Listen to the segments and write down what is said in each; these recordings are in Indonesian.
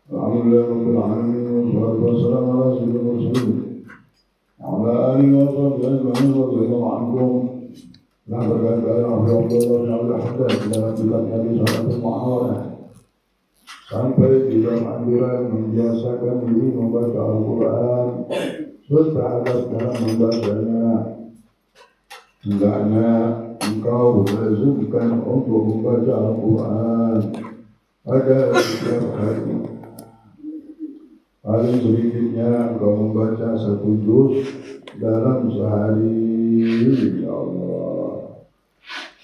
Alhamdulillah Rabbil Alamin, wassalatu wassalamu ala sayyidil mursalin wa ala alihi wa sahbihi ajma'in wa radiyallahu anhum. Nah, berkaitan dengan Abdullah dalam kitab Nabi Sallallahu Mu'awalah sampai di dalam anjuran membiasakan diri membaca Al-Quran serta adab dalam membacanya. Hendaknya engkau lazimkan untuk membaca Al-Quran pada setiap hari. Paling sedikitnya engkau membaca 1 juz dalam sehari, ya Allah.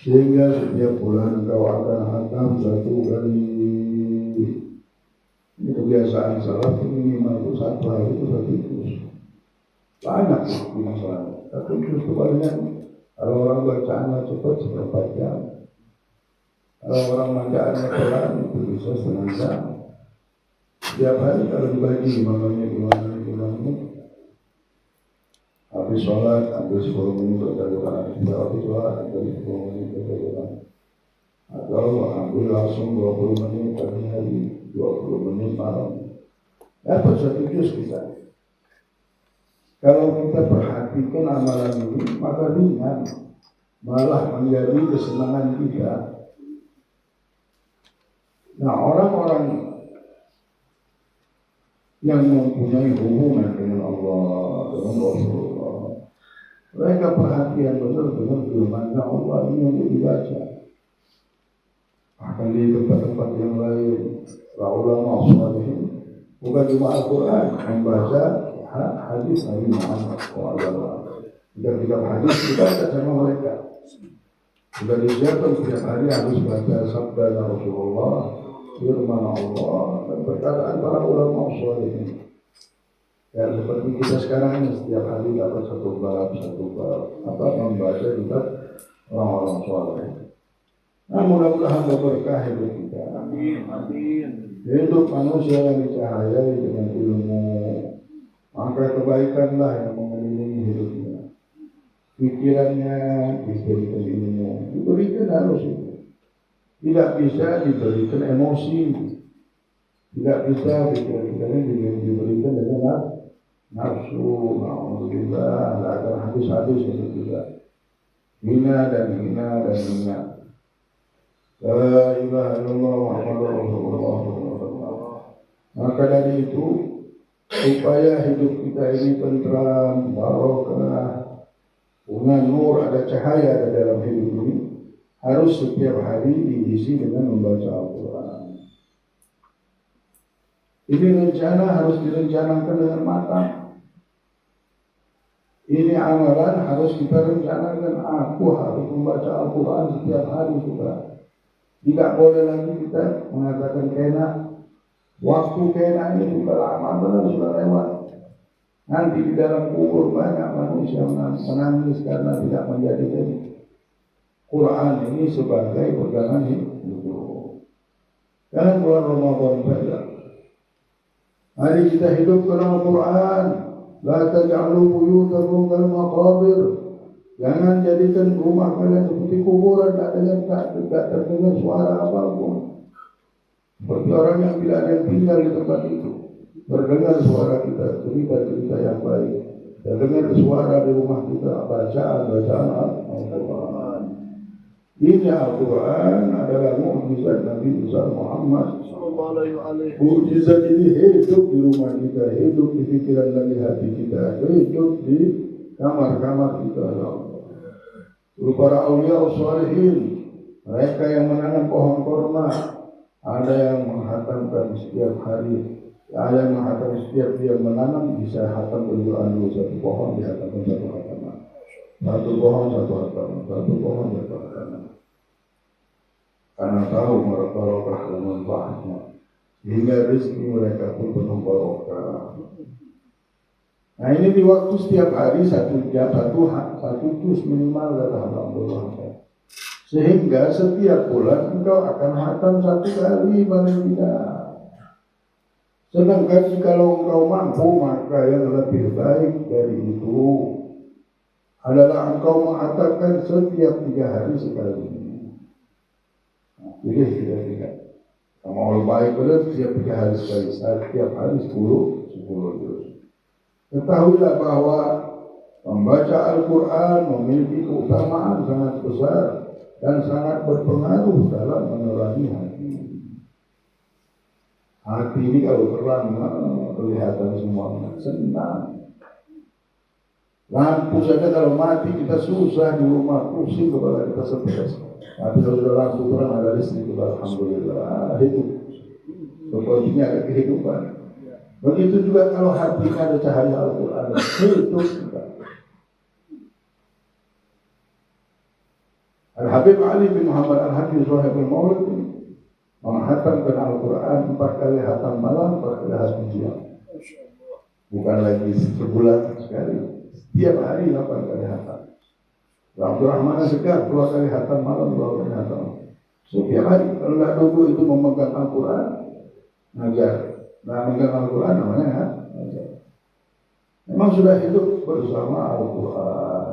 Sehingga setiap bulan engkau akan khatam 1 kali. Ini kebiasaan salaf, minimal 1 hari itu 1 juz. Banyak waktu masalah. 1 juz itu palingan kalau orang bacaannya cepat 1/4 jam. Kalau orang bacaannya pelan itu bisa 1/2 jam. Setiap hari kalau dibagi gimana, habis sholat, habis 10 menit berjalan, habis sholat, habis 10 menit berjalan, atau ambil langsung 20 menit pagi hari, 20 menit malam, dapat 1 juz kita. Kalau kita perhatikan amalan ini, maka ringan, malah menjadi kesenangan kita. Nah, orang-orang yang mempunyai hubungan dengan Allah, dengan Rasulullah, mereka perhatian benar-benar firman Allah ini untuk dibaca. Bahkan di tempat-tempat yang lain, para ulama shalihin bukan cuma Al-Quran, membaca hadis Nabi Muhammad SAW. Tidak hadis dibaca sama mereka. Sudah disiapkan setiap hari harus baca sabda Rasulullah, firman Allah dan perkataan para ulama shalihin. Ya seperti kita sekarang ini setiap hari dapat 1 bab, apa membaca kitab orang-orang shalih. Nah, mudah-mudahan berkah hidup kita. Amin. Hidup manusia yang dicahayai dengan ilmu, maka kebaikanlah yang mengelilingi hidupnya. Pikirannya diberikan ilmu, diberikan harus itu. Tidak bisa diberikan emosi, tidak bisa diberikan dengan nafsu, alhamdulillah, tidak akan habis-habis itu tidak. Hina dan hina. La ilaha illallah Muhammadur Rasulullah. Maka dari itu, supaya hidup kita ini tentram, barokah, punya nur, ada cahaya dalam hidup ini, harus setiap hari diisi dengan membaca Al-Quran. Ini rencana harus direncanakan dengan matang. Ini amalan harus kita rencanakan. Aku harus membaca Al-Quran setiap hari sudah. Tidak boleh lagi kita mengatakan kena. Waktu kena ini sudah lama benar, sudah lewat. Nanti di dalam kubur banyak manusia menangis karena tidak menjadikan Quran ini sebagai pegangan hidup. Dalam bulan Ramadan saja, mari kita hidup dalam Quran. La taj'alu buyutakum kal maqabir. Jangan jadikan rumah kalian seperti kuburan, tidak terdengar suara apapun. Seperti orang yang tidak ada yang tinggal di tempat itu, terdengar suara kita, cerita-cerita yang baik, terdengar suara di rumah kita, bacaan Al-Quran. Ini Al-Quran adalah mukjizat Nabi besar Muhammad. Mukjizat ini hidup di rumah kita, hidup di pikiran dan di hati kita, hidup di kamar-kamar kita. Para aulia shalihin, mereka yang menanam pohon kurma, ada yang menghatamkan setiap hari, ada yang menghatamkan setiap dia menanam bisa hatam berdoa dulu 1 pohon dihatamkan 1 hataman. 1 pohon 1 hataman, 1 pohon 1 hataman. Karena tahu barokah dan manfaatnya, hingga rezeki mereka pun penuh barokah. Nah ini di waktu setiap hari 1 jam, 1 juz minimal dalam Alhamdulillah. Sehingga setiap bulan engkau akan hatam 1 kali paling tidak. Sedangkan kalau engkau mampu, maka yang lebih baik dari itu adalah engkau menghatamkan setiap 3 hari sekali. Pilih tidak. Amal baik pada setiap 3 hari sekali, setiap hari 10 juz. Ketahuilah bahwa membaca Al-Quran memiliki keutamaan sangat besar dan sangat berpengaruh dalam menerangi hati. Hati ini kalau terang, kelihatan semuanya, senang. Lampu saja kalau mati kita susah di rumah, pusing kepala kita stres. Tapi kalau sudah lampu terang ada listrik, alhamdulillah, hidup. Sepertinya ada kehidupan. Begitu juga kalau hati ada cahaya Al-Quran, hidup kita. Al-Habib Ali bin Muhammad Al-Hafiz Wahibul Maulid menghatamkan Al-Quran 4 kali hatam malam, 4 kali hatam siang. Bukan lagi sebulan sekali, setiap hari 8 kali hatam. Abdurrahman Segar 2 kali hatam malam, 2 kali hatam. Setiap hari, kalau tidak dulu itu memegang Al-Quran, ngajar. Nah, memegang Al-Quran namanya ngajar. Memang sudah hidup bersama Al-Quran.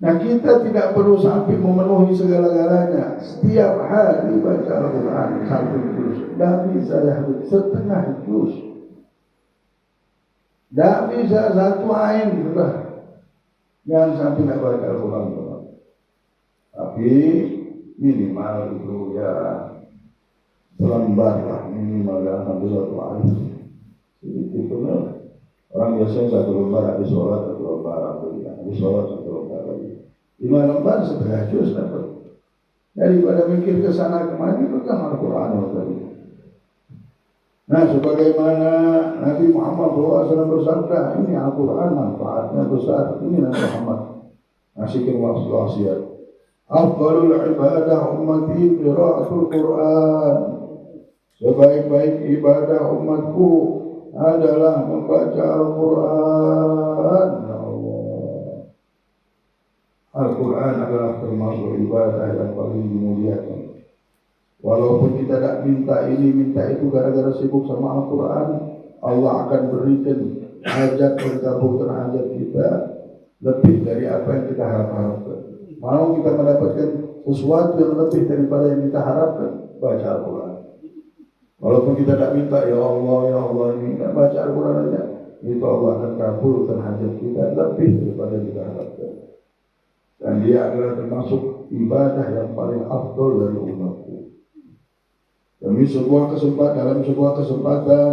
Nah, kita tidak perlu sampai memenuhi segala-galanya. Setiap hari baca Al-Quran 1 juz. Tidak bisa setengah juz. Tidak bisa 1 ain sudah. Jangan sampai tidak baca Al-Quran. Tapi minimal itu ya selembar lah, minimal jangan sampai 1 ain. Sedikit benar. Orang biasanya 1 lembar habis sholat, 1 lembar habis sholat, 1 lembar lagi. 5 lembar setengah juz dapat. Daripada mikir ke sana kemari, pegang Al-Quran tadi. Nah, sebagaimana Nabi Muhammad SAW bersabda, ini Al-Quran manfaatnya besar. Ini Nabi Muhammad nasikin wasiat. Afdalul ibadah ummati qiraatul Quran. Sebaik-baik ibadah umatku adalah membaca Al-Quran. Ya Allah. Al-Quran adalah termasuk ibadah yang paling dimuliakan. Walaupun kita tidak minta ini, minta itu gara-gara sibuk sama Al-Quran, Allah akan berikan hajat mengabulkan hajat kita lebih dari apa yang kita harapkan. Mau kita mendapatkan sesuatu yang lebih daripada yang kita harapkan, baca Al-Quran. Walaupun kita tidak minta, ya Allah ini, tidak baca Al-Quran aja, itu Allah akan kabulkan hajat kita lebih daripada yang kita harapkan. Dan dia adalah termasuk ibadah yang paling afdol dari umatku. Dalam sebuah kesempatan,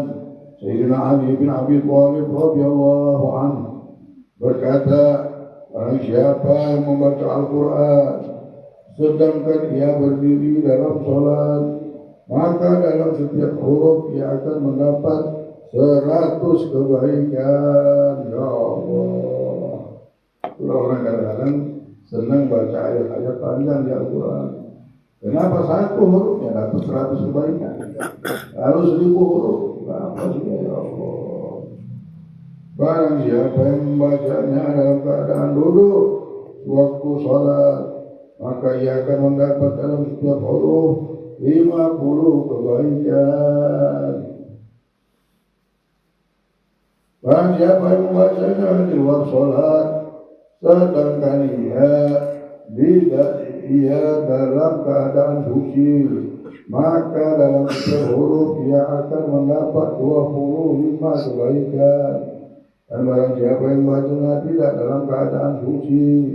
Sayyidina Ali bin Abi Thalib radhiyallahu anhu berkata, barang siapa yang membaca Al-Quran sedangkan ia berdiri dalam sholat, maka dalam setiap huruf ia akan mendapat 100 kebaikan. Ya Allah. Itulah orang kadang-kadang senang baca ayat-ayat panjang di Al-Quran. Kenapa 1 hurufnya dapat 100 kebaikan? Harus 1000 huruf. Kenapa sih ya Allah? Barang siapa yang membacanya dalam keadaan duduk waktu sholat, maka ia akan mendapat dalam setiap huruf 50 kebaikan. Barang siapa yang membacanya di luar sholat, sedangkan ia dalam keadaan suci, maka dalam setiap huruf ia akan mendapat 25 kebaikan. Dan barang siapa yang membacanya tidak dalam keadaan suci,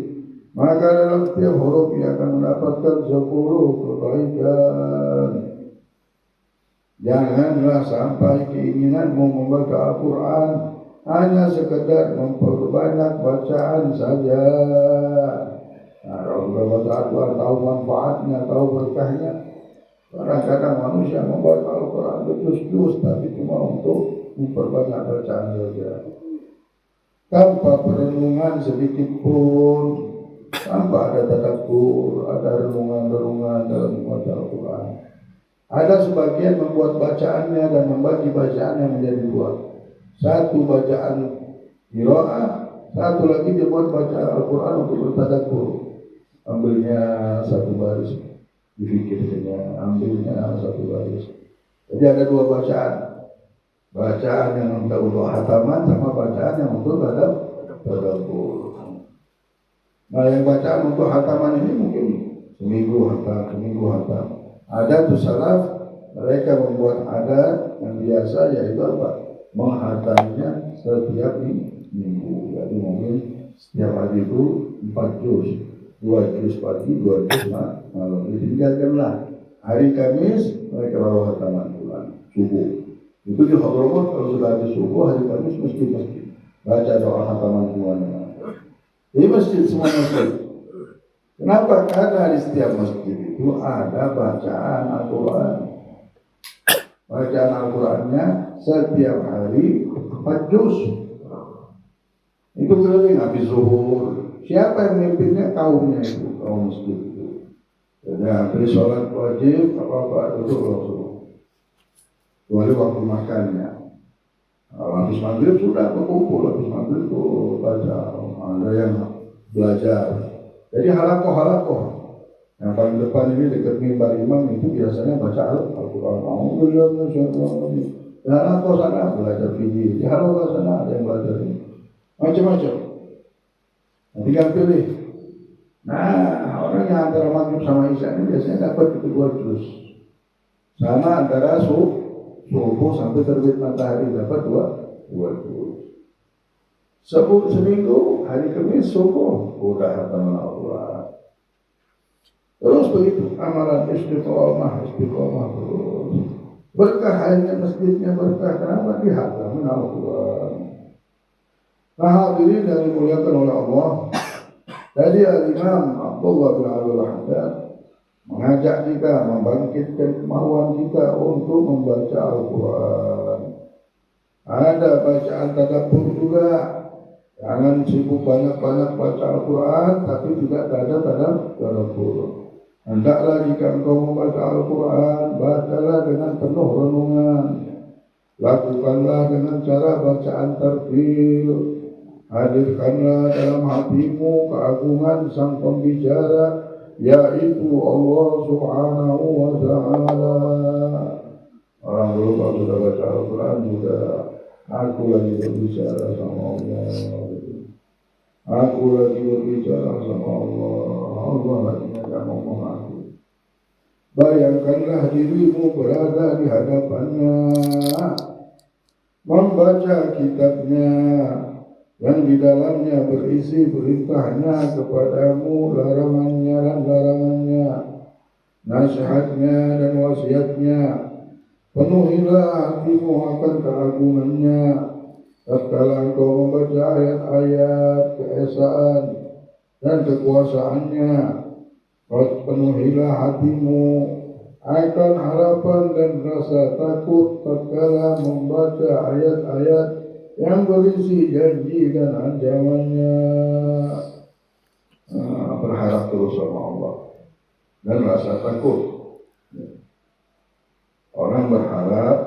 maka dalam setiap huruf ia akan mendapatkan 10 kebaikan. Janganlah sampai keinginanmu membaca Al-Quran hanya sekedar memperbanyak bacaan saja. Nah, kalau sudah baca Al-Quran, tahu manfaatnya, tahu berkahnya. Kadang-kadang manusia membaca Al-Quran berjus-jus, tapi cuma untuk memperbanyak bacaan saja. Tanpa perenungan sedikit pun, tanpa ada tadabbur, ada renungan-renungan dalam membaca Al-Quran. Ada sebagian membuat bacaannya dan membagi bacaannya menjadi 2. Satu bacaan qiraah, satu lagi dia buat baca Al-Quran untuk bertadabbur. Ambilnya 1 baris, difikirkannya, ambilnya 1 baris. Jadi ada 2 bacaan. Bacaan yang untuk hataman sama bacaan yang untuk tadabbur. Nah, yang bacaan untuk hataman ini mungkin seminggu hatam. Ada tuh salaf, mereka membuat adat yang biasa yaitu apa? Menghatamnya setiap minggu. Jadi mungkin setiap hari itu 4 juz, 2 juz pagi, 2 juz malam. Ditinggalkanlah hari Kamis mereka bawa hataman Quran subuh. Itu di Hadramut kalau sudah habis subuh hari Kamis mesti baca doa hataman Quran. Di masjid semua masjid. Kenapa? Karena di setiap masjid itu ada bacaan Al-Quran. Bacaan Al-Qurannya setiap hari 4 juz. Itu keliling habis zuhur. Siapa yang memimpinnya? Kaumnya itu, kaum masjid itu. Jadi habis sholat wajib apa-apa duduk langsung. Kecuali waktu makannya. Habis maghrib sudah berkumpul, habis maghrib itu baca. Ada yang belajar. Jadi halakoh yang paling depan ini dekat mimbar imam itu biasanya baca Al-Quran. Halakoh sana belajar fikih, di halakoh sana ada yang belajar ini. Macam-macam. Tinggal pilih. Nah, orang yang antara maghrib sama isya ini biasanya dapat itu 2 juz. Sama antara subuh sampai terbit matahari dapat 2 juz. Seminggu hari Kamis subuh udah hataman Al-Quran. Terus begitu amalan istiqomah terus. Berkah hanya masjidnya berkah kenapa dihataman Al-Quran. Nah hadirin yang dimuliakan oleh Allah. Tadi Al-Imam Abdullah bin Al-Rahman mengajak kita membangkitkan kemauan kita untuk membaca Al-Quran. Ada bacaan tadabbur juga. Jangan sibuk banyak-banyak baca Al-Quran tapi tidak ada tadabbur. Hendaklah jika engkau membaca Al-Quran, bacalah dengan penuh renungan. Lakukanlah dengan cara bacaan tartil. Hadirkanlah dalam hatimu keagungan sang pembicara, yaitu Allah Subhanahu wa Ta'ala. Orang dulu kalau sudah baca Al-Quran juga, aku lagi berbicara sama Allah. Aku lagi berbicara sama Allah. Allah lagi ngomong aku. Bayangkanlah dirimu berada di hadapannya, membaca kitabnya yang di dalamnya berisi perintahnya kepadamu, larangannya dan larangannya, nasihatnya dan wasiatnya. Penuhilah hatimu akan keagungannya. Tatkala engkau membaca ayat-ayat keesaan dan kekuasaannya, penuhilah hatimu akan harapan dan rasa takut tatkala membaca ayat-ayat yang berisi janji dan ancamannya. Berharap terus sama Allah dan rasa takut. Orang berharap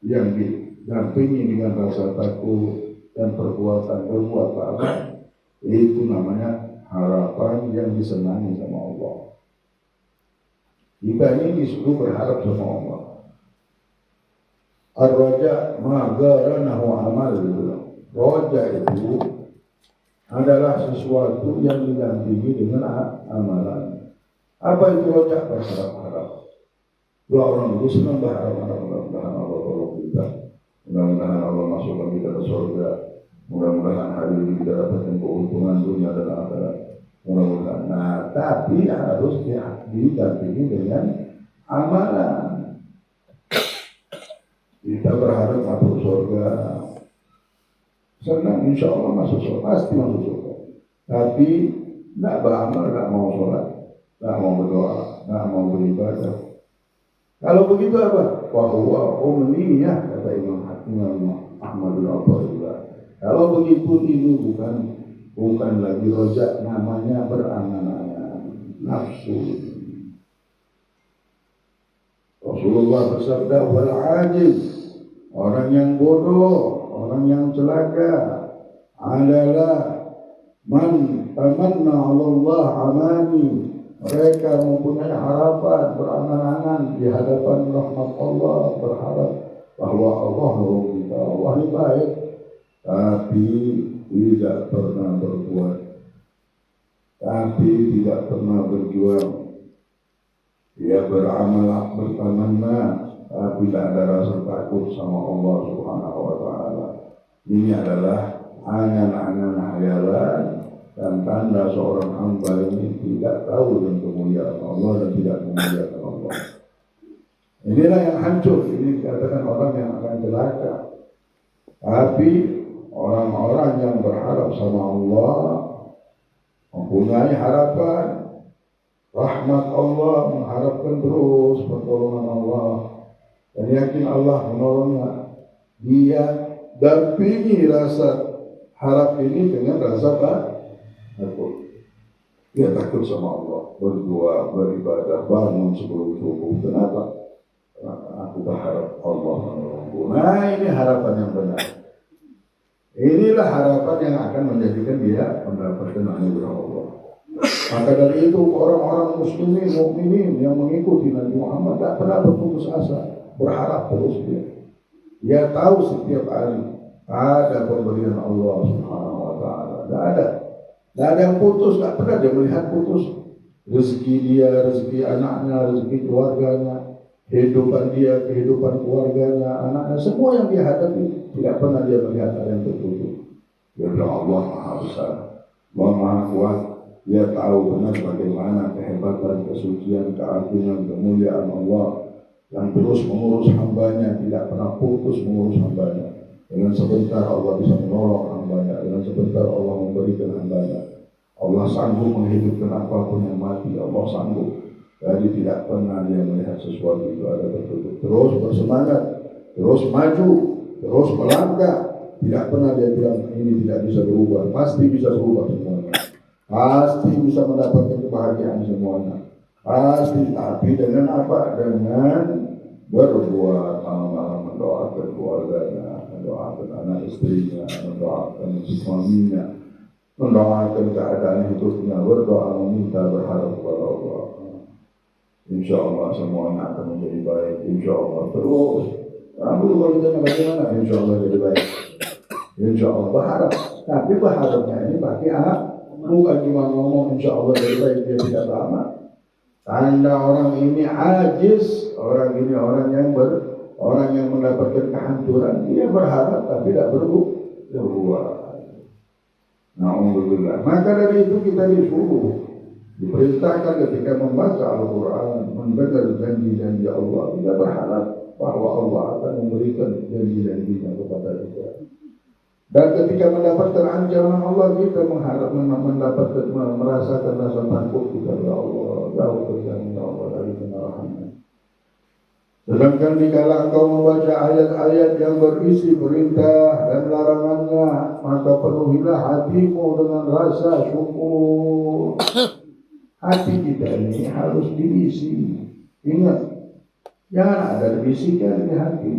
yang didampingi dengan rasa takut dan perbuatan berbuat taat, itu namanya harapan yang disenangi sama Allah. Kita ini disuruh berharap sama Allah. Ar-raja ma'garanahu amal. Raja itu adalah sesuatu yang didampingi dengan amalan. Apa itu raja? Berharap-harap. Dua orang itu senang berharap, mudah-mudahan Allah tolong kita, mudah-mudahan Allah masukkan kita ke surga, mudah-mudahan hari ini kita dapatkan keuntungan dunia dan akhirat, mudah-mudahan. Nah, tapi harus didampingi dengan amalan. Kita berharap masuk surga, senang insya Allah masuk surga, pasti masuk surga. Tapi tidak beramal, tidak mau sholat, tidak mau berdoa, tidak mau beribadah. Kalau begitu apa? Wahwa umniyah, kata Imam Ahmad bin Abdullah. Kalau begitu ini bukan lagi rojak, namanya berangan-angan, nafsu. Rasulullah bersabda, wal ajiz, orang yang bodoh, orang yang celaka adalah man tamanna 'ala Allah amani. Mereka mempunyai harapan, berangan-angan di hadapan rahmat Allah, berharap bahwa Allah nolong kita, Allah ini baik, tapi tidak pernah berbuat, tapi tidak pernah berjuang. dia beramal bertamanna, tapi tidak ada rasa takut sama Allah Subhanahu wa Ta'ala. Ini adalah angan-angan hayalan dan tanda seorang hamba ini tidak tahu dan kemuliaan Allah dan tidak memuliakan Allah. Inilah yang hancur. Ini dikatakan orang yang akan celaka. Tapi orang-orang yang berharap sama Allah, mempunyai harapan rahmat Allah, mengharapkan terus pertolongan Allah dan yakin Allah menolongnya, dia dampingi rasa harap ini dengan rasa takut. Dia takut sama Allah, berdoa, beribadah, bangun sebelum subuh. Kenapa? Karena aku berharap Allah menolongku. Nah, ini harapan yang benar. Inilah harapan yang akan menjadikan dia mendapatkan anugerah Allah. Maka dari itu orang-orang muslimin, mukminin yang mengikuti Nabi Muhammad tak pernah berputus asa, berharap terus dia. Dia tahu setiap hari ada pemberian Allah Subhanahu wa Ta'ala. Tidak ada yang putus, tak pernah dia melihat putus. Rezeki dia, rezeki anaknya, rezeki keluarganya, kehidupan dia, kehidupan keluarganya, anaknya, semua yang dia hadapi tidak pernah dia melihat ada yang terputus. Dia bilang Allah Maha Besar, Allah Maha Kuat. Dia tahu benar bagaimana kehebatan, kesucian, keagungan, kemuliaan Allah yang terus mengurus hambanya, tidak pernah putus mengurus hambanya. Dengan sebentar Allah bisa menolong hambanya, dengan sebentar Allah memberikan hambanya. Allah sanggup menghidupkan apapun yang mati, Allah sanggup. Jadi tidak pernah dia melihat sesuatu itu ada tertutup. Terus bersemangat, terus maju, terus melangkah. Tidak pernah dia bilang ini tidak bisa berubah, pasti bisa berubah semuanya. Pasti bisa mendapatkan kebahagiaan semuanya. Pasti, tapi dengan apa? Dengan berbuat malam-malam mendoakan keluarganya, mendoakan anak istrinya, mendoakan suaminya, mendoakan keadaan hidupnya, berdoa meminta berharap kepada Allah. Insya Allah semuanya akan menjadi baik. Insya Allah terus. Kamu kalau ditanya bagaimana? Insya Allah jadi baik. Insya Allah berharap. Tapi berharapnya ini pakai apa? Bukan cuma ngomong insya Allah dari baik, dia tidak lama. Tanda orang ini ajiz, orang ini orang yang mendapatkan kehancuran. Dia berharap tapi tidak berbuat. Na'udzubillah. Maka dari itu kita disuruh, diperintahkan ketika membaca Al-Quran, mendengar janji-janji Allah, kita berharap bahwa Allah akan memberikan janji-janjinya kepada kita. Dan ketika mendapatkan ancaman Allah, kita mendapatkan, merasakan rasa takut kita, ya Allah, jauh terjadi ya Allah dari kemarahan-Nya. Sedangkan dikala engkau membaca ayat-ayat yang berisi perintah dan larangannya, maka penuhilah hatimu dengan rasa syukur. Hati kita ini harus diisi. Ingat, jangan ada bisikan di hati.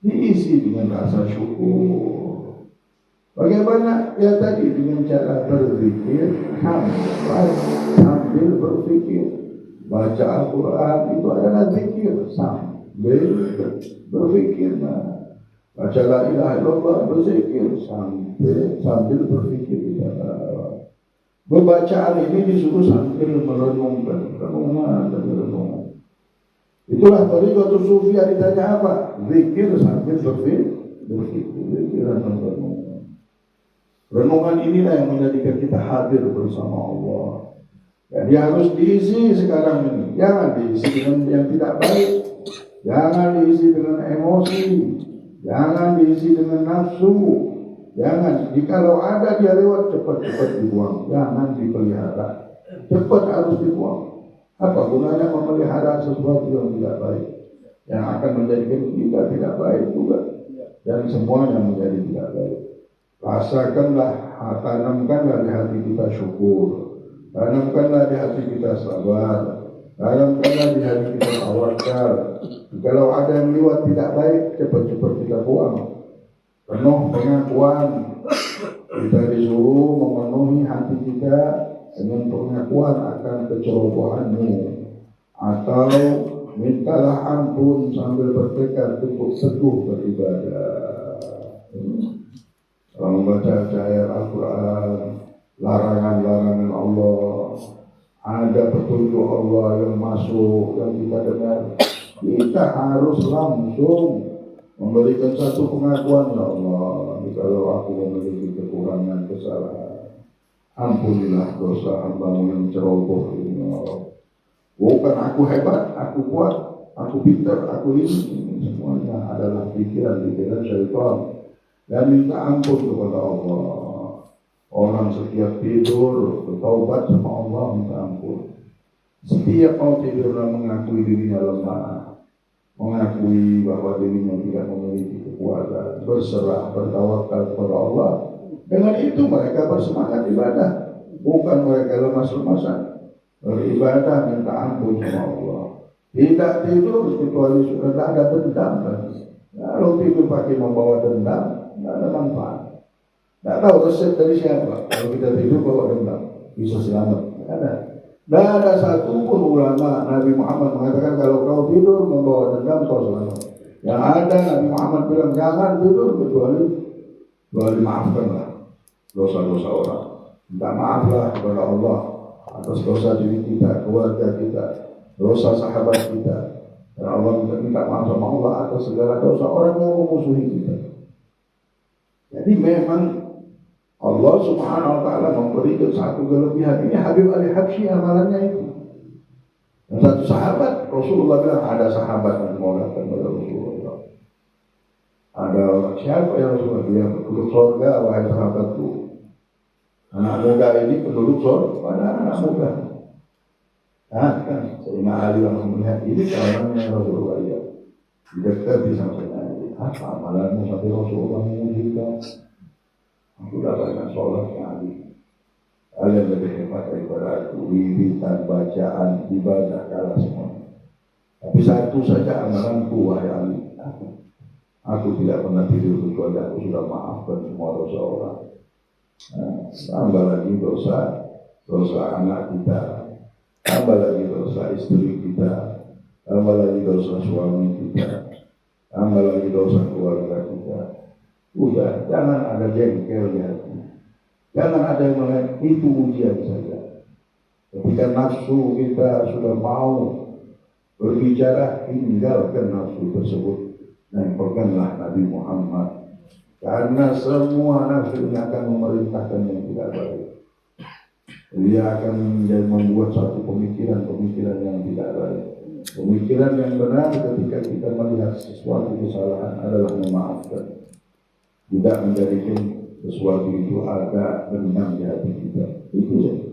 Diisi dengan rasa syukur. Bagaimana? Ya tadi dengan cara berzikir sambil berpikir. Baca Al-Quran itu adalah zikir sambil berpikir. Baca la ilaha illallah, berzikir sambil berpikir. Pembacaan ini disuruh sambil merenungkan, renungan. Itulah tariqatus sufiyah. Ditanya apa? Zikir sambil berpikir, zikir dan merenungkan. Renungan inilah yang menjadikan kita hadir bersama Allah. Dan dia harus diisi sekarang ini. Jangan diisi dengan yang tidak baik. Jangan diisi dengan emosi. Jangan diisi dengan nafsu. Jangan. Jikalau ada dia lewat, cepat-cepat dibuang. Jangan dipelihara. Cepat harus dibuang. Apa gunanya memelihara sesuatu yang tidak baik, yang akan menjadikan kita tidak baik juga, dan semuanya menjadi tidak baik. Rasakanlah, tanamkanlah di hati kita syukur, tanamkanlah di hati kita sabar, tanamkanlah di hati kita tawakal. Kalau ada yang lewat tidak baik, cepat-cepat kita buang. Penuh pengakuan, kita disuruh memenuhi hati kita dengan pengakuan akan kecerobohanmu, atau mintalah ampun sambil bertekad untuk teguh beribadah. Kalau membaca ayat Al-Quran, larangan-larangan Allah, ada petunjuk Allah yang masuk, yang kita dengar, kita harus langsung memberikan satu pengakuan, ya Allah, kalau aku memiliki kekurangan, kesalahan, ampunilah dosa hamba-Mu yang ceroboh ini, ya Allah. Bukan aku hebat, aku kuat, aku pintar, aku ini semuanya adalah pikiran-pikiran syaitan. Dan minta ampun kepada Allah. Orang setiap tidur bertaubat sama Allah, minta ampun. Setiap mau tidur mengakui dirinya lemah, mengakui bahwa dirinya tidak memiliki kekuatan, berserah, bertawakal kepada Allah. Dengan itu mereka bersemangat ibadah, bukan mereka lemas-lemasan. Beribadah minta ampun sama Allah. Tidak tidur kecuali sudah tidak ada dendam lagi. Kalau tidur pakai membawa dendam, tidak ada manfaat. Tidak tahu resep dari siapa. Kalau kita tidur bawa dendam, bisa selamat. Tidak ada. Tidak ada satu pun ulama Nabi Muhammad mengatakan kalau kau tidur membawa dendam kau selamat. Yang ada Nabi Muhammad bilang jangan tidur kecuali maafkanlah dosa-dosa orang. Minta maaflah kepada Allah atas dosa diri kita, keluarga kita, dosa sahabat kita. Dan Allah minta maaf sama Allah atas segala dosa orang yang memusuhi kita. Jadi memang Allah Subhanahu wa ta'ala memberikan satu kelebihan. Ini Habib Ali Habsyi amalannya itu. Dan satu sahabat, Rasulullah bilang ada sahabat yang mengatakan kepada Rasulullah. Ada siapa yang Rasulullah? Dia penduduk surga, wahai sahabatku. Anak muda ini penduduk surga, pada anak muda. Nah kan, Sayyidina Ali langsung melihat ini caranya Rasulullah ya. Dekat di sampingnya Ali. Apa amalannya sampai Rasulullah mengujikan? Aku dah banyak sholat Ali. Kalian lebih hebat daripada aku. Wiwitan, bacaan, ibadah kalah semua. Tapi satu saja amalanku wahai Ali. Aku tidak pernah tidur kecuali aku sudah maafkan semua dosa orang. Tambah lagi dosa anak kita, tambah lagi dosa istri kita, tambah lagi dosa suami kita, tambah lagi dosa keluarga kita. Udah, jangan ada jengkel di hati, jangan ada yang melihat itu ujian saja. Ketika nafsu kita sudah mau berbicara, tinggalkan nafsu tersebut dan peganglah Nabi Muhammad. Karena semua nafsu ini akan memerintahkan yang tidak baik. Dia akan membuat satu pemikiran yang tidak baik. Pemikiran yang benar ketika kita melihat sesuatu kesalahan adalah memaafkan. Tidak menjadikan sesuatu itu ada dendam di hati kita. Itu saja.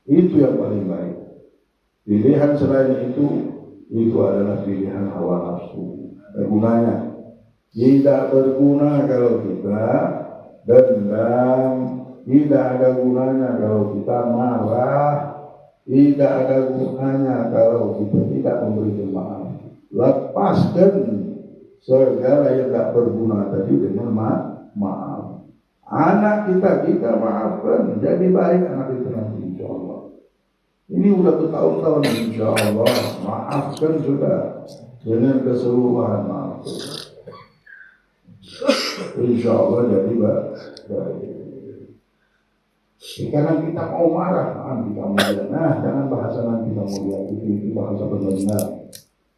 Itu yang paling baik. Pilihan selain itu adalah pilihan hawa nafsu. Gunanya tidak berguna kalau kita dendam, tidak ada gunanya kalau kita marah, tidak ada gunanya kalau kita tidak memberikan maaf. Lepaskan segala yang tidak berguna tadi dengan maaf. Anak kita maafkan, jadi baik anak kita nanti insya Allah. Ini sudah bertahun-tahun insya Allah, maafkan sudah dengan keseluruhan maafkan. Insya Allah jadi baik. Karena kita mau marah, kita mau jangan bahasa nanti kamu lihat itu bahasa benar.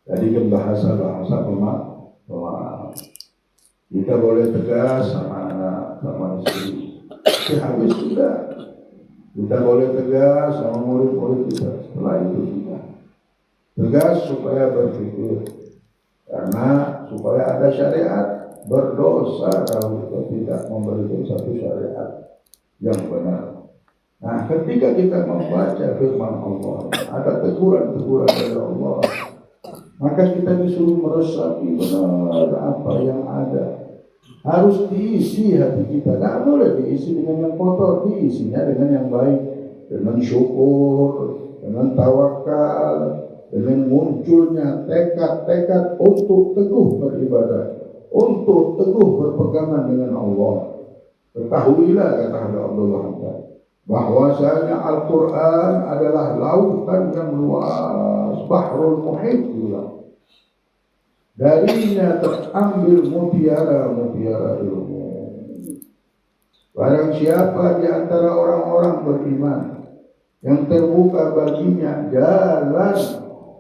Jadi kan bahasa pemaaf. Kita boleh tegas sama anak, sama istri. Habis sudah. Kita boleh tegas sama murid-murid kita. Setelah itu sudah. Tegas supaya berpikir. Karena supaya ada syariat. Berdosa kalau kita tidak memberikan satu syariat yang benar. Nah, ketika kita membaca firman Allah, ada teguran-teguran dari Allah, maka kita disuruh meresapi benar apa yang ada. Harus diisi hati kita. Tidak boleh diisi dengan yang kotor, diisinya dengan yang baik, dengan syukur, dengan tawakal, dengan munculnya tekad-tekad untuk teguh beribadah. Untuk teguh berpegangan dengan Allah. Ketahuilah kata Allah bahwasanya Al-Quran adalah lautan yang luas, bahrul muhit juga. Darinya terambil mutiara-mutiara ilmu. Barang siapa di antara orang-orang beriman yang terbuka baginya jalan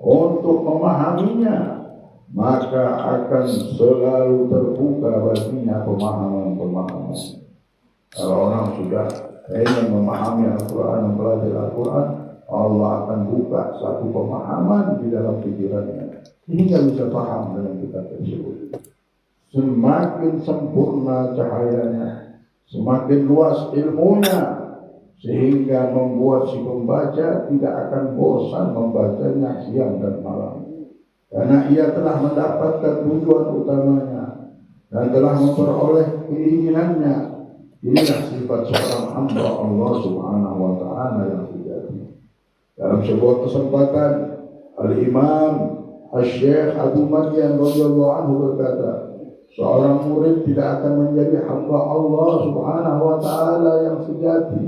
untuk memahaminya, maka akan selalu terbuka baginya pemahaman-pemahaman. Kalau orang sudah ingin memahami Al-Quran, mempelajari Al-Quran, Allah akan buka satu pemahaman di dalam pikirannya hingga bisa paham dengan kitab tersebut. Semakin sempurna cahayanya, semakin luas ilmunya, sehingga membuat si pembaca tidak akan bosan membacanya siang dan malam, karena ia telah mendapatkan tujuan utamanya dan telah memperoleh keinginannya. Inilah sifat seorang hamba Allah Subhanahu wa Ta'ala yang sejati. Dalam sebuah kesempatan, Al-Imam Al-Syekh Abu Madyan radhiyallahu anhu berkata, seorang murid tidak akan menjadi hamba Allah Subhanahu wa Ta'ala yang sejati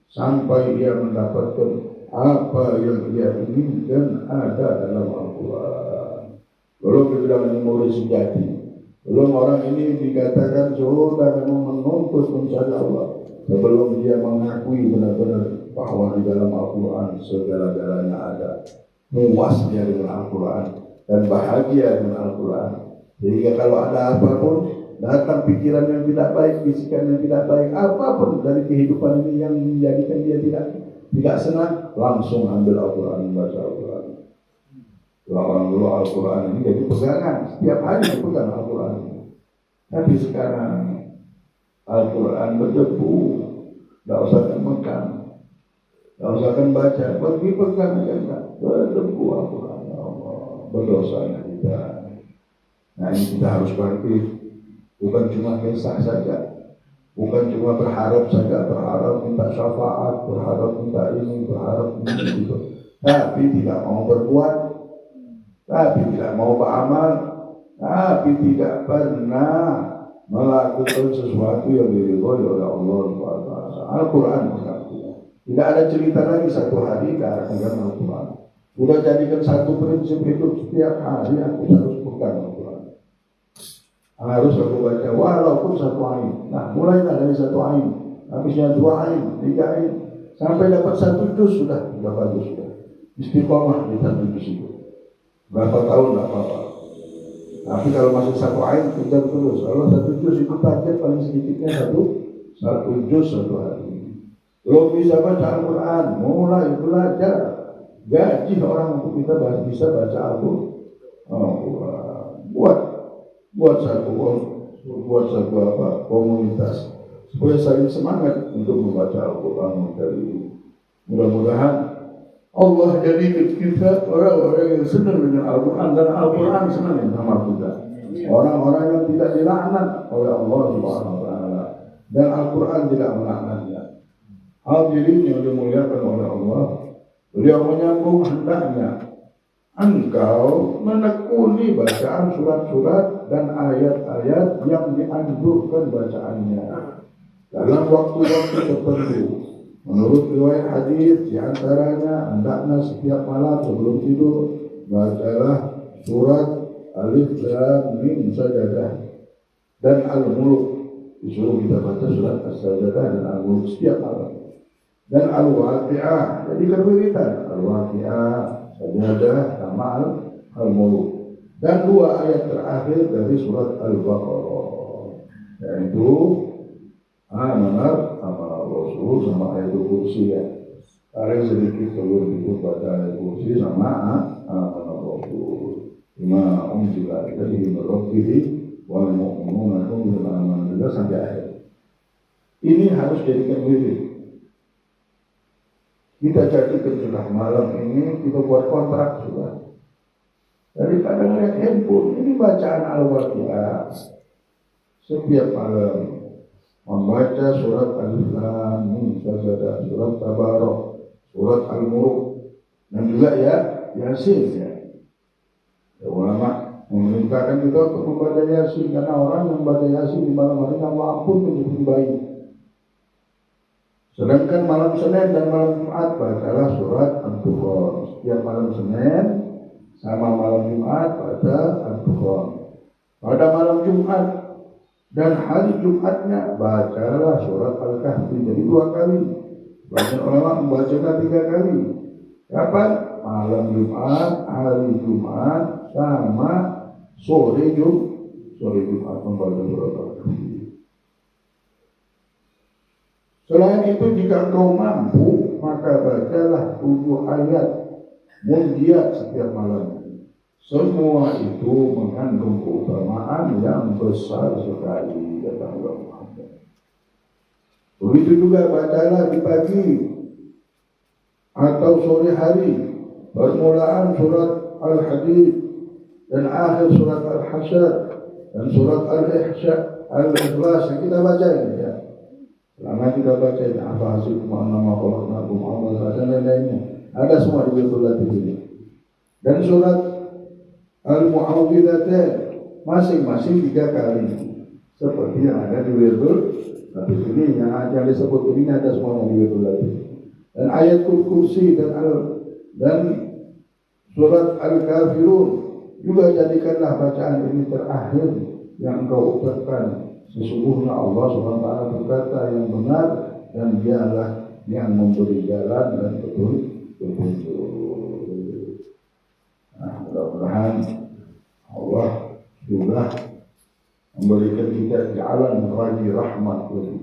sampai ia mendapatkan apa yang ia inginkan ada dalam Al-Quran. Belum dibilang murid sejati, belum orang ini dikatakan sudah memang menuntut mencari Allah, sebelum dia mengakui benar-benar bahwa di dalam Al-Quran segala-galanya ada, muasnya dengan Al-Quran dan bahagia dengan Al-Quran. Sehingga kalau ada apapun, datang pikiran yang tidak baik, bisikan yang tidak baik, apapun dari kehidupan ini yang menjadikan dia tidak senang, langsung ambil Al-Quran, membaca Al-Quran. Orang dulu Al-Quran ini jadi pegangan, setiap hari dipegang Al-Quran. Tapi sekarang Al-Quran berdebu, tidak usah memegang, tidak usah baca, pergi pegang aja, berdebu Al-Quran. Ya Allah, berdosa kita. Nah ini kita harus bangkit, bukan cuma kisah saja, bukan cuma berharap saja, berharap minta syafaat, berharap minta ini, berharap minta itu, tapi tidak mau berbuat, tapi tidak mau beramal, tapi tidak pernah melakukan sesuatu yang diridhoi oleh Allah Subhanahu wa Ta'ala. Al-Quran tidak ada cerita lagi satu hari tidak akan pegang Al-Quran. Sudah jadikan satu prinsip hidup, setiap hari aku harus pegang Al-Quran. Harus aku baca walaupun satu ain. Nah mulailah dari satu ain, habisnya 2 ain, 3 ain, sampai dapat 1 juz sudah bagus sudah. Istiqomah di 1 juz itu. Berapa tahun tidak apa-apa. Tapi kalau masih 1 ain, kejar terus. Kalau 1 juz itu target paling sedikitnya 1 juz 1 hari. Belum bisa baca Al-Quran, mulai belajar. Gaji orang untuk kita bisa baca Al-Quran. Buat satu komunitas supaya saling semangat untuk membaca Al-Quran dari mudah-mudahan Allah jadikan kita orang-orang yang senang dengan Al-Quran dan Al-Quran senang sama kita. Orang-orang yang tidak dilaknat oleh Allah Subhanahu wa Ta'ala dan Al-Quran tidak melaknatnya. Hadirin yang dimuliakan oleh Allah, beliau menyambung hendaknya engkau menekuni bacaan surat-surat dan ayat-ayat yang dianjurkan bacaannya dalam waktu-waktu tertentu. Menurut riwayat hadis, di antaranya hendaknya setiap malam sebelum tidur bacalah surat Alif Lam Mim Sajadah dan Al-Mulk. Disuruh kita baca surat As-Sajadah dan Al-Mulk setiap malam. Dan Al-Waqi'ah, jadi kewiwitan Al-Waqi'ah, Sajadah sama Al-Mulk. Dan 2 ayat terakhir dari surat Al-Baqarah, yaitu Amanar sama Rasul sama ayat kursi ya. Tarik sedikit sebelum itu baca ayat kursi sama Amanar Rasul. Ima unzila ilaihi min rabbih wal mu'minuna bil amali sampai akhir. Ini harus jadikan wirid. Kita jadikan sudah malam ini kita buat kontrak sudah. Daripada ngeliat handphone, ini bacaan Al-Waqi'ah setiap malam. Membaca surat Alif Lam Mim Sajadah, surat Tabarok, surat Al-Mulk, dan juga Yasin ya. Ulama memerintahkan juga untuk membaca Yasin karena orang yang membaca Yasin di malam hari Allah ampun menjadi baik. Sedangkan malam Senin dan malam Jumat bacalah surat Al-Dukhan. Setiap malam Senin sama malam Jumat baca Al-Dukhan. Pada malam Jumat dan hari Jumatnya bacalah surat Al-Kahfi. Jadi 2 kali. Banyak ulama membacakan 3 kali. Kapan? Malam Jumat, hari Jumat, sama sore Jumat membaca surat Al-Kahfi. Selain itu, jika kau mampu, maka bacalah 7 ayat munjiat setiap malam. Semua itu mengandung keutamaan yang besar sekali, kata Allah Muhammad. Begitu juga bacalah di pagi atau sore hari, permulaan surat Al-Hadid dan akhir surat Al-Hasyr dan surat Al-Ikhlas yang kita baca ini ya. Selama kita baca ini, apa hasil nama khalaqnakum Muhammad dan lain-lainnya, ada semua di Baitul Latif ini. Dan surat Al-Mu'awwidzatain masing-masing 3 kali, seperti yang ada di Baitul Latif ini. Yang disebut ini ada semua di Baitul Latif. Dan ayatul kursi dan surat Al-Kafirun juga jadikanlah bacaan ini terakhir yang engkau ucapkan. Sesungguhnya Allah SWT berkata yang benar dan Dialah yang memberi jalan dan petunjuk. Nah, mudah-mudahan Allah sudah memberikan kita jalan menuju rahmat,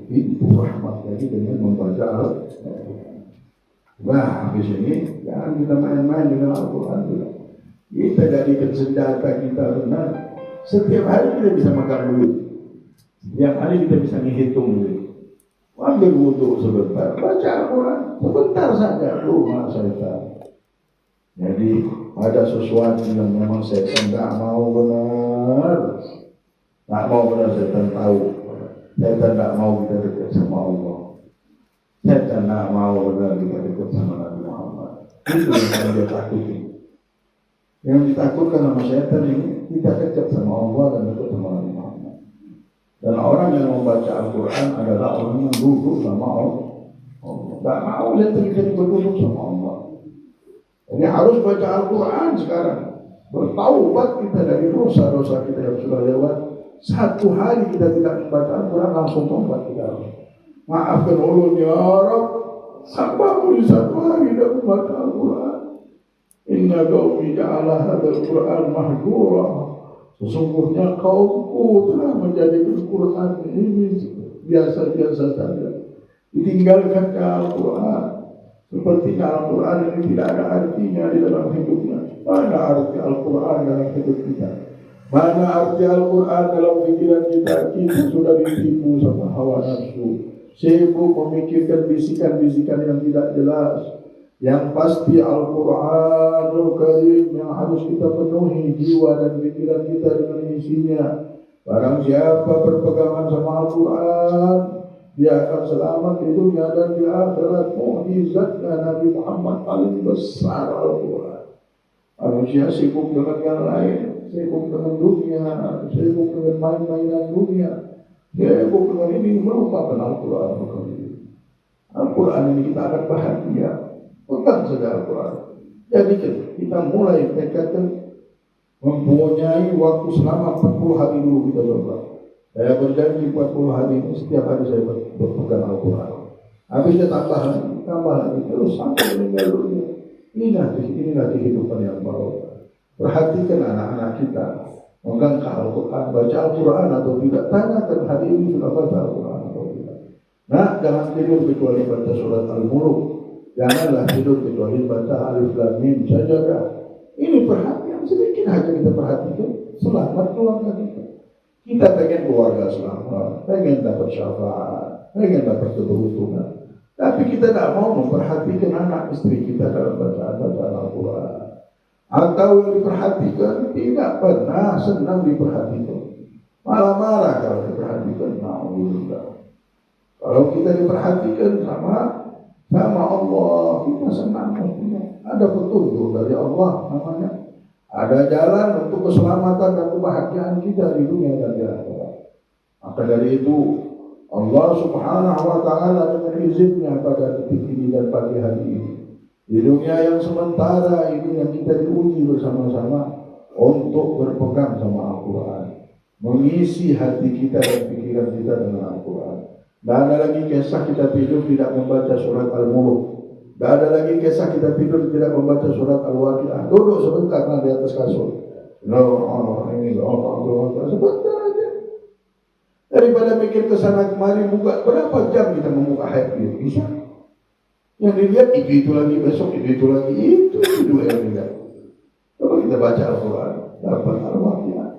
pintu rahmat lagi dengan membaca Al-Quran. Nah, habis ini jangan kita main-main dengan Al-Quran juga. Kita jadikan senjata kita benar. Setiap hari kita bisa makan duit. Setiap hari kita bisa menghitung duit. Ambil wudhu sebentar, baca Al-Quran sebentar saja, rumah syaitan. Jadi ada sesuatu yang memang setan tak mau benar. Tak mau benar, setan tahu. Setan tak mau kita dekat sama Allah. Setan tak mau benar kita dekat sama Nabi Muhammad. Itu yang dia takuti. Yang ditakutkan sama setan ini, kita dekat sama Allah dan dekat sama Nabi Muhammad. Dan orang yang membaca Al-Quran adalah orang yang duduk sama Allah. Tak mau setan kita berduduk sama Allah. Jadi harus baca Al-Quran sekarang. Bertaubat kita dari dosa-dosa kita yang sudah lewat. 1 hari kita tidak membaca Al-Quran, langsung taubat kita. Maafkan ulun ya Rabb, hambamu di 1 hari tidak membaca Al-Quran. Inna qaumi ja'ala hadzal Qur'an mahjura. Sesungguhnya kaumku telah menjadikan Quran ini biasa-biasa saja. Ditinggalkan Al-Quran. Sepertinya Al-Quran ini tidak ada artinya di dalam hidupnya. Mana arti Al-Quran dalam hidup kita? Mana arti Al-Quran dalam pikiran kita? Kita sudah ditipu sama hawa nafsu. Sibuk memikirkan bisikan-bisikan yang tidak jelas. Yang pasti Al-Quranul Karim yang harus kita penuhi jiwa dan pikiran kita dengan isinya. Barang siapa berpegangan sama Al-Quran, dia akan selamat di dunia dan di akhirat. Mukjizatnya Nabi Muhammad paling besar Al-Quran. Manusia sibuk dengan yang lain, sibuk dengan dunia, sibuk dengan main-mainan dunia, sibuk dengan ini, melupakan Al-Quran. Al-Quran ini kita akan bahagia. Pegang saja Al-Quran. Jadi kita mulai tekadkan mempunyai waktu selama 40 hari dulu kita coba. Saya berjanji 40 hari ini setiap hari saya berpegang Al-Quran. Habis dia tambah lagi, terus sampai meninggal dunia. Inilah kehidupan yang baru. Perhatikan anak-anak kita memegang Al-Quran, baca Al-Quran atau tidak. Tanyakan hari ini sudah baca Al-Quran atau tidak. Nah, jangan tidur kecuali baca surat Al-Muluk. Janganlah tidur kecuali baca Alif Lam Mim saja. Ini perhatian sedikit aja kita perhatikan. Selamat keluarga kita. Kita pengen keluarga selamat, pengen dapat syafaat, pengen dapat keberuntungan. Tapi kita tidak mau memperhatikan anak istri kita dalam bacaan Al-Quran. Atau yang diperhatikan tidak pernah senang diperhatikan. Malah marah kalau diperhatikan. Alhamdulillah. Kalau kita diperhatikan sama Allah, kita senang. Ada petunjuk dari Allah namanya. Ada jalan untuk keselamatan dan kebahagiaan kita di dunia dan di akhirat. Maka dari itu Allah Subhanahu wa Ta'ala dengan izinnya pada detik ini dan pagi hari ini, di dunia yang sementara ini yang kita diuji bersama-sama untuk berpegang sama Al-Quran, mengisi hati kita dan pikiran kita dengan Al-Quran. Tidak ada lagi kisah kita tidur tidak membaca surat Al-Mulk. Tidak ada lagi kisah kita tidur tidak membaca surat Al-Waqiah. Duduk sebentar di atas kasur. Sebentar aja. Daripada mikir ke sana kemari, buka berapa jam kita membuka ayat itu? Bisa. Yang dilihat itu lagi besok, itu lagi, itu dulu yang dilihat. Kalau kita baca Al-Quran, dapat Al-Waqiah.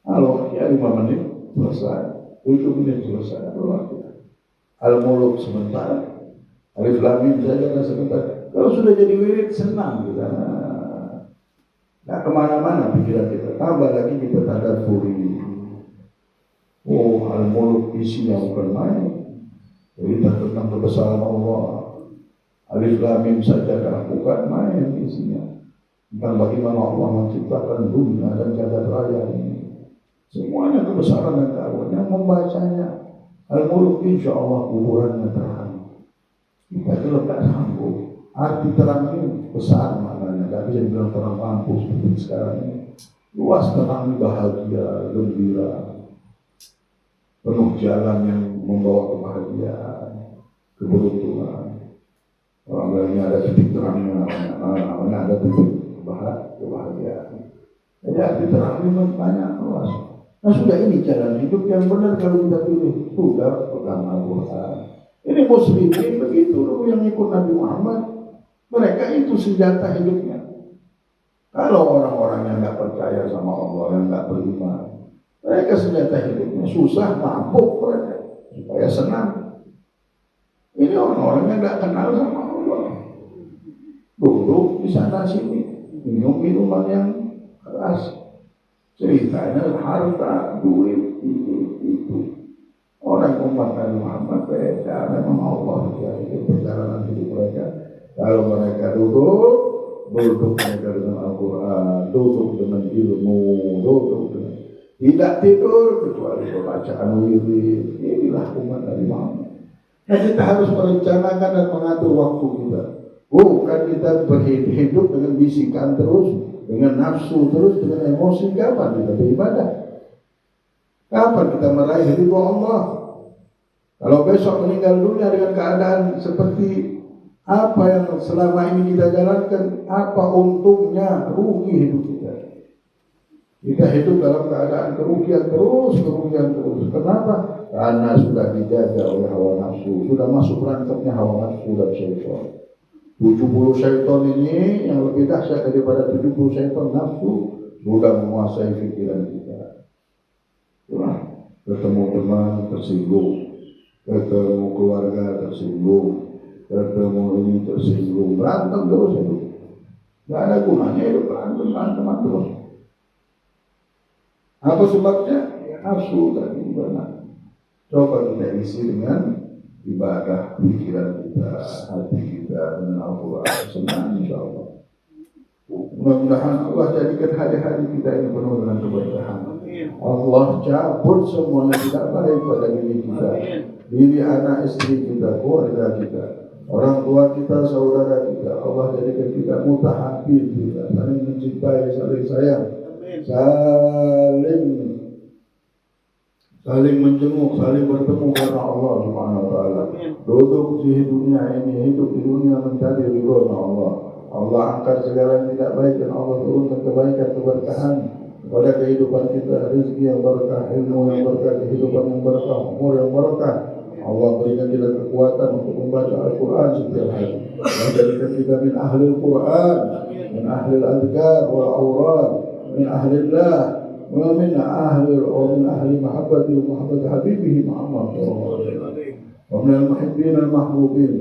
Al-Waqiah 5 menit selesai, 7 menit selesai Al-Waqiah. Al-Mulk sebentar, Alif Lam Mim saja sebentar. Kalau sudah jadi wirid senang kita. Nah kemana-mana pikiran kita. Tambah lagi kita tadabburi. Oh Al-Mulk isinya bukan main. Cerita tentang kebesaran Allah. Alif Lam Mim saja bukan main isinya. Tentang bagaimana Allah menciptakan dunia dan jagat raya ini. Semuanya kebesaran dan keagungan. Yang membacanya Al-Mulk insya Allah kuburannya terang. Kita kalau tak sanggup. Arti terang ini besar maknanya. Tak bisa dibilang terang lampu seperti sekarang ini. Luas terang bahagia, gembira. Penuh jalan yang membawa kebahagiaan, keberuntungan. Orang lainnya ada titik terangnya, namanya ada titik kebahagiaan. Jadi arti terang ini banyak luas. Nah sudah ini jalan hidup yang benar kalau kita pilih. Sudah pegang Al-Quran. Ini muslimin begitu dulu yang ikut Nabi Muhammad. Mereka itu senjata hidupnya. Kalau orang-orang yang tidak percaya sama Allah, yang tidak beriman, mereka senjata hidupnya susah, mabuk mereka supaya senang. Ini orang-orang yang tidak kenal sama Allah. Duduk di sana sini, minum minuman yang keras. Ceritanya harta, duit, itu. Orang umat Nabi Muhammad beda, memang Allah itu perjalanan hidup mereka. Kalau mereka duduk mereka dengan Al-Quran, duduk dengan ilmu, duduk dengan tidak tidur kecuali bacaan wirid. Inilah umat Nabi Muhammad. Nah kita harus merencanakan dan mengatur waktu kita. Bukan kita berhidup dengan bisikan terus, dengan nafsu terus, dengan emosi. Kapan kita beribadah? Kapan kita meraih ridho Allah? Kalau besok meninggal dunia dengan keadaan seperti apa yang selama ini kita jalankan, apa untungnya? Rugi hidup kita. Kita hidup dalam keadaan kerugian terus. Kenapa? Karena sudah dijaga oleh hawa nafsu, sudah masuk perangkapnya hawa nafsu dan syaitan. 70 syaitan ini yang lebih dahsyat daripada 70 syaitan nafsu sudah menguasai pikiran kita. Itulah, ketemu teman tersinggung, ketemu keluarga tersinggung, ketemu ini tersinggung, berantem terus itu. Tidak ada gunanya itu berantem terus. Apa sebabnya? Ya, nafsu tadi benar. Coba kita isi dengan ibadah pikiran kita, hati kita dengan Al-Quran. Senang insya Allah. Mudah-mudahan Allah jadikan hari-hari kita ini penuh dengan kebaikan. Allah cabut semua yang tidak baik pada diri kita, diri anak istri kita, keluarga kita, orang tua kita, saudara kita. Allah jadikan kita mutahabib kita, saling mencintai, saling sayang, saling menjenguk, saling bertemu karena Allah Subhanahu wa taala. Duduk di dunia ini, hidup di dunia mencari ridho Allah. Allah angkat segala yang tidak baik dan Allah turunkan kebaikan, keberkahan pada kehidupan kita, rezeki yang berkah, ilmu yang berkah, kehidupan yang berkah, umur yang berkah. Allah berikan kita kekuatan untuk membaca Al-Quran setiap hari. Menjadikan kita min ahli Al-Quran, min ahli al-adhkar wal awrad, min ahli Allah, ومن أهل محبة ومحبة حبيبه محمد صلى الله عليه وسلم ومن المحبين المحبوبين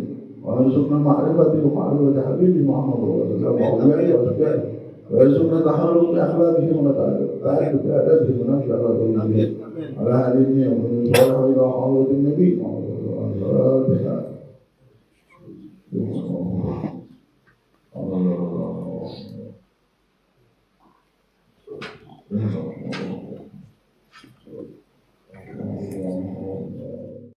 وارزقنا معرفة ومعرفة حبيبه محمد صلى الله عليه وسلم وأوليائه وأصحابه وارزقنا تحرك بأخلاقهم وتعرف بأدبهم ونمشي على طريقهم على هذه النية ومن صالح إلى حضرة النبي محمد صلى الله عليه وسلم.